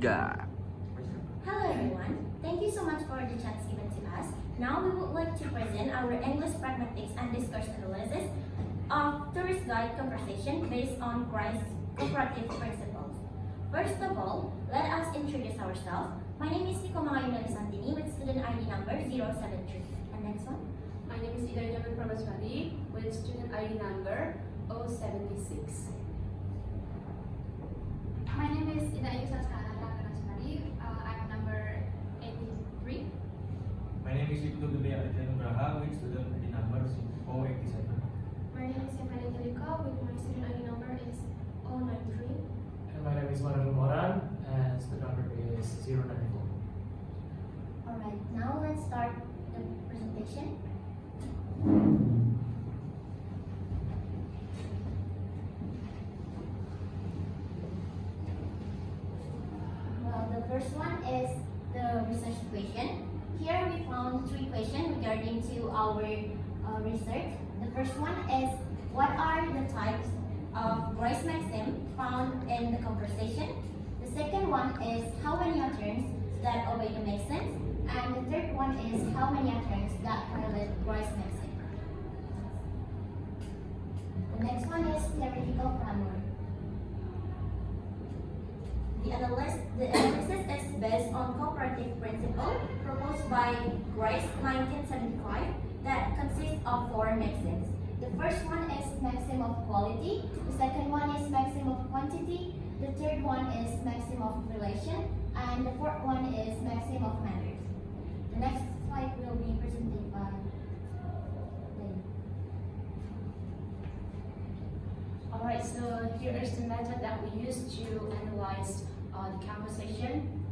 Yeah. Hello everyone, thank you so much for the chance given to us. Now we would like to present our English pragmatics and discourse analysis of tourist guide conversation based on Grice Cooperative Principles. First of all, let us introduce ourselves. My name is Komang Santini with student ID number 073. And next one? My name is Ayu Nyoman Prabaswari with student ID number 076. My name is Saskara. I'm number 83. My name is Gede Aditya Nugraha with student ID number 087. My name is Evania Angelica with my student ID number is 093. And my name is Moraand and student number is 094. Alright, now let's start the presentation. Well, the first one is the research question. Here we found 3 questions regarding to our research. The first one is, what are the types of Grice maxim found in the conversation? The second one is, how many utterances that obey the maxims? And the third one is, how many utterances that violate Grice maxim? The next one is theoretical framework. The analysis is based on cooperative principle proposed by Grice 1975 that consists of 4 maxims. The first one is maxim of quality, the second one is maxim of quantity, the third one is maxim of relation, and the fourth one is maxim of manners. The next slide will be presented by Melly. Alright, so here is the method that we use to analyze the conversation.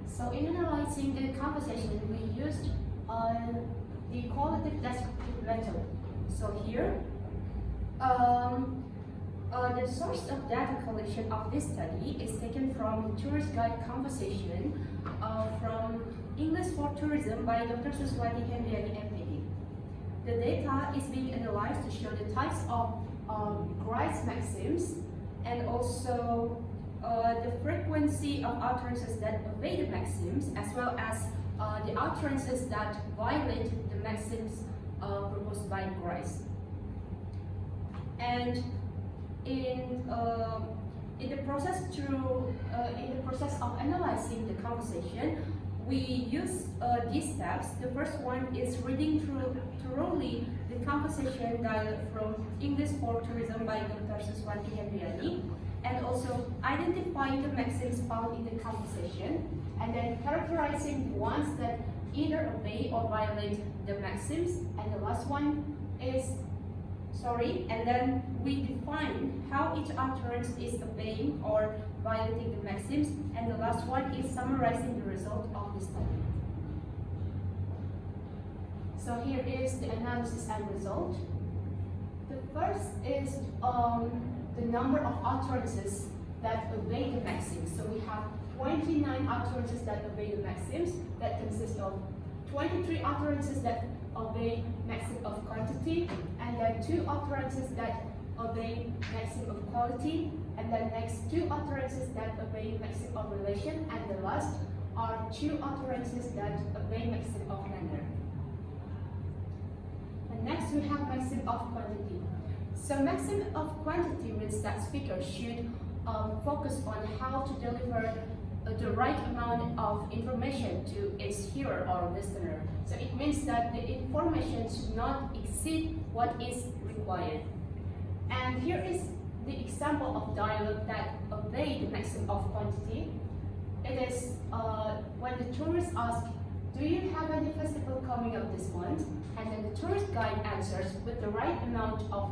So in analyzing the conversation, we used the qualitative descriptive method. So here, the source of data collection of this study is taken from the tourist guide conversation from English for Tourism by Dr. Suari, MPD. The data is being analyzed to show the types of Grice maxims and also the frequency of utterances that obey the maxims, as well as the utterances that violate the maxims proposed by Grice. And in the process of analyzing the conversation, we use these steps. The first one is reading thoroughly the conversation dialogue from English for Tourism by Dr. Suari, and also identifying the maxims found in the conversation, and then characterizing the ones that either obey or violate the maxims. And the last one is, and then we define how each utterance is obeying or violating the maxims, and the last one is summarizing the result of the study. So here is the analysis and result. The first is the number of utterances that obey the maxims. So we have 29 utterances that obey the maxims. That consists of 23 utterances that obey maxim of quantity, and then 2 utterances that obey maxim of quality, and then next 2 utterances that obey maxim of relation, and the last are 2 utterances that obey maxim of manner. And next we have maxim of quantity. So maxim of quantity means that speaker should focus on how to deliver the right amount of information to its hearer or listener. So it means that the information should not exceed what is required. And here is the example of dialogue that obey the maxim of quantity. It is when the tourist asks, "Do you have any festival coming up this month?" And then the tourist guide answers with the right amount of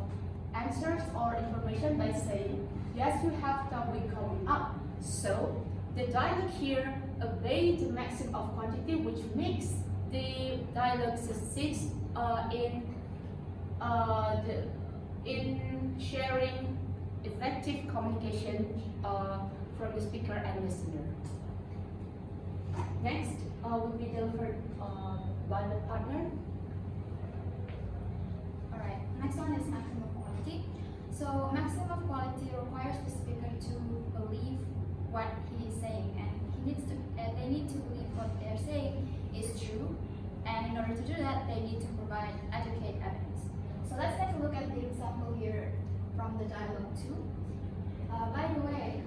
answers or information by saying, "Yes, we have something coming up." So the dialogue here obeys the maxim of quantity, which makes the dialogue succeed in sharing effective communication from the speaker and listener. Next will be delivered by the partner. Alright, next one is maximum quality. So maximum quality requires the speaker to believe what he is saying, and they need to believe what they're saying is true. And in order to do that, they need to provide adequate evidence. So let's take a look at the example here from the dialogue 2. By the way,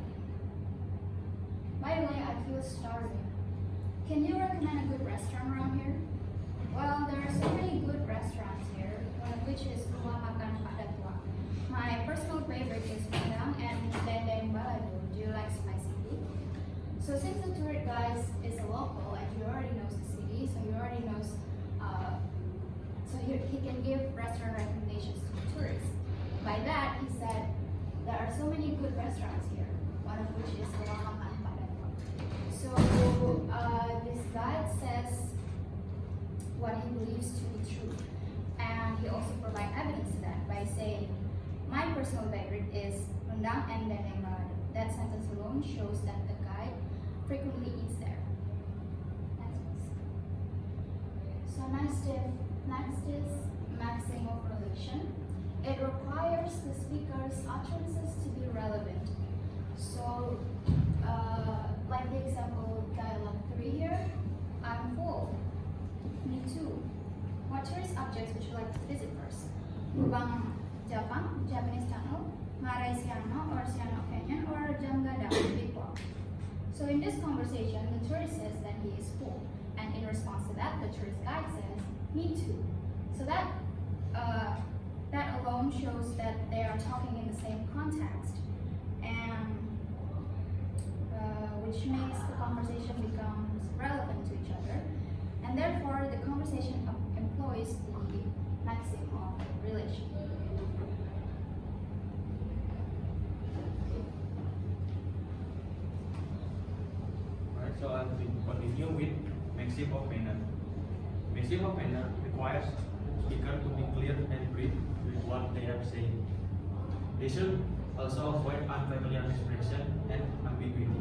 I feel starving. Can you recommend a good restaurant around here? Well, there are so many good restaurants here, one of which is Rumah Makan Pak Datua. My personal favorite is Komang and Dendeng Balado. Do you like spicy food? So since the tour guide is a local and he already knows the city, so he already knows, he can give restaurant recommendations to tourists. By that, he said, there are so many good restaurants here, one of which is Rumah Makan Pak Datua. So this guide says what he believes to be true. And he also provides evidence to that by saying, my personal favorite is rendang and dendeng balado. That sentence alone shows that the guide frequently eats there. So next is maxim of relation. It requires the speaker's utterances to be relevant. So, like the example dialogue 3 here, I'm full. Me too. What tourist objects would you like to visit first? Lubang Japan, Japanese tunnel, Ngarai Siano or Siano Canyon, or Tranggana, Big Rock. So in this conversation, the tourist says that he is full, and in response to that, the tourist guide says, me too. So that alone shows that they are talking in the same context, and which makes the conversation becomes relevant to each other, and therefore the conversation employs the maxim of relation. Alright, so I'll continue with maxim of manner. Maxim of manner requires speaker to be clear and brief with what they are saying. They should also avoid unfamiliar expression and ambiguity.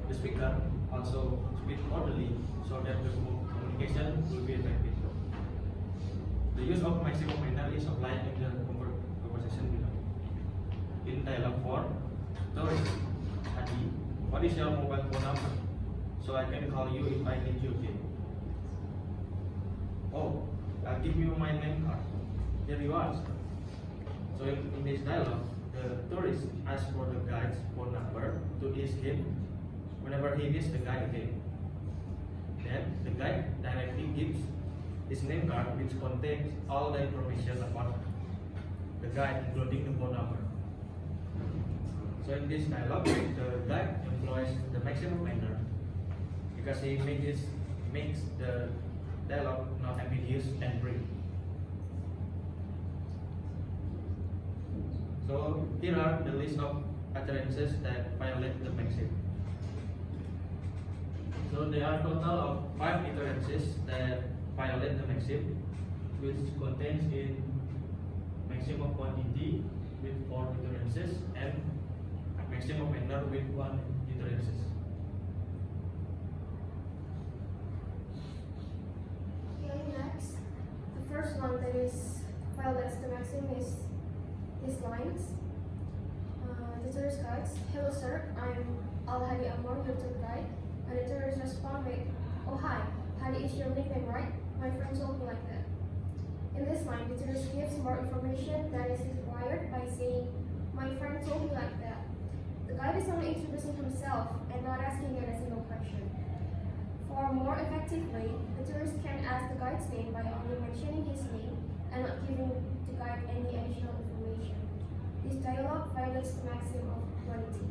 The speaker also speak orderly so that the communication will be effective. The use of maxim of manner is applied in the conversation below. In dialogue 4, tourist Adi, what is your mobile phone number? So I can call you if I need you again. Oh, I'll give you my name card. Here you are, sir. So in this dialogue, the tourist asks for the guide's phone number to ask him whenever he meets the guide again. Then the guide directly gives his name card, which contains all the information about the guide, including the phone number. So in this dialogue, the guide employs the maximum manner because he makes the dialogue not ambiguous and brief. So here are the list of utterances that violate the maxim. So there are total of 5 utterances that violate the maxim, which contains in maxim of quantity with 4 utterances and maxim of manner with 1 utterances. Okay, next. The first one that is violates the maxim is these lines. The tourist guides, hello sir, I'm Al-Hadi Amor, your tour guide. And the tourist responded, oh hi, Hadi is your nickname, right? My friend told me like that. In this line, the tourist gives more information that is required by saying, my friend told me like that. The guide is only introducing himself and not asking a single question. For more effectively, the tourist can ask the guide's name by only mentioning his name and not giving the guide any additional information. This dialogue violates the maxim of quality.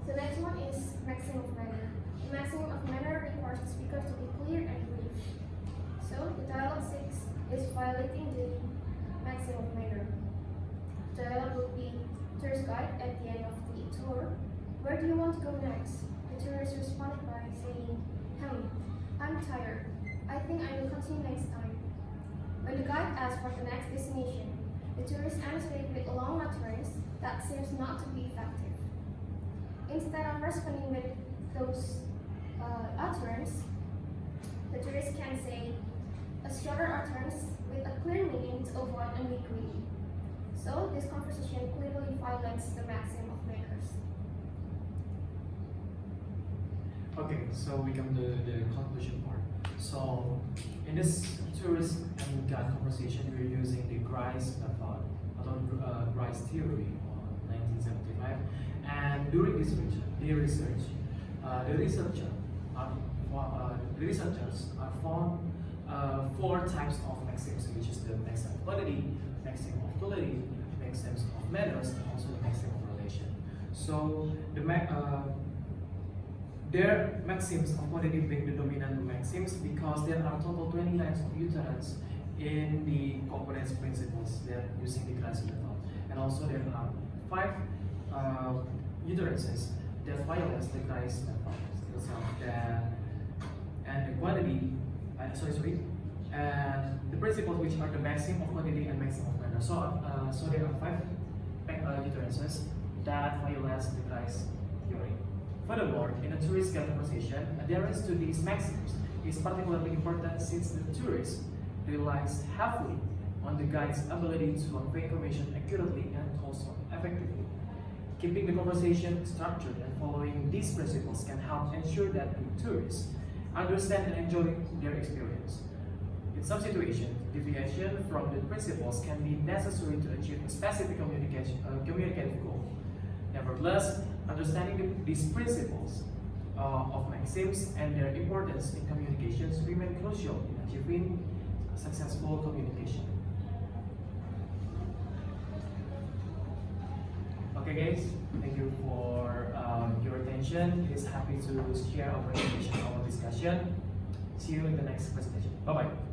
The next one is maxim of manner. The maxim of manner requires the speaker to be clear and brief. So the dialogue 6 is violating the maxim of manner. The dialogue will be tourist guide at the end of the tour. Where do you want to go next? The tourist responded by saying, I'm tired. I think I will continue next time. When the guide asked for the next destination, the tourist answered with a long utterance that seems not to be effective. Instead of responding with those utterance, the tourist can say a shorter utterance with a clear meaning to avoid ambiguity. So this conversation clearly violates the maxim of makers. Okay, so we come to the conclusion part. So in this tourist and guide conversation, we're using the Grice method, or Grice theory of 1975. And during this research, the researchers are found four types of maxims, which is the maxim of quantity, maxim of utility, maxims of manners, and also the maxim of relation. So their maxims of quantity being the dominant maxims because there are total 20 lines of utterance in the Cooperative Principles. They are using the Grice method, and also there are 5 utterances that violates the Grice method. So and the quantity, and the principles which are the maxim of quantity and maxim of manner. So there are 5 utterances that violates the Grice theory. Furthermore, in a tourist guide conversation, adherence to these maxims is particularly important since the tourist relies heavily on the guide's ability to convey information accurately and also effectively. Keeping the conversation structured and following these principles can help ensure that the tourists understand and enjoy their experience. In some situations, deviation from the principles can be necessary to achieve a specific communicative goal. Nevertheless, understanding these principles of maxims and their importance in communications remain crucial in achieving successful communication. Okay guys, thank you for your attention. It is happy to share our presentation, our discussion. See you in the next presentation. Bye-bye.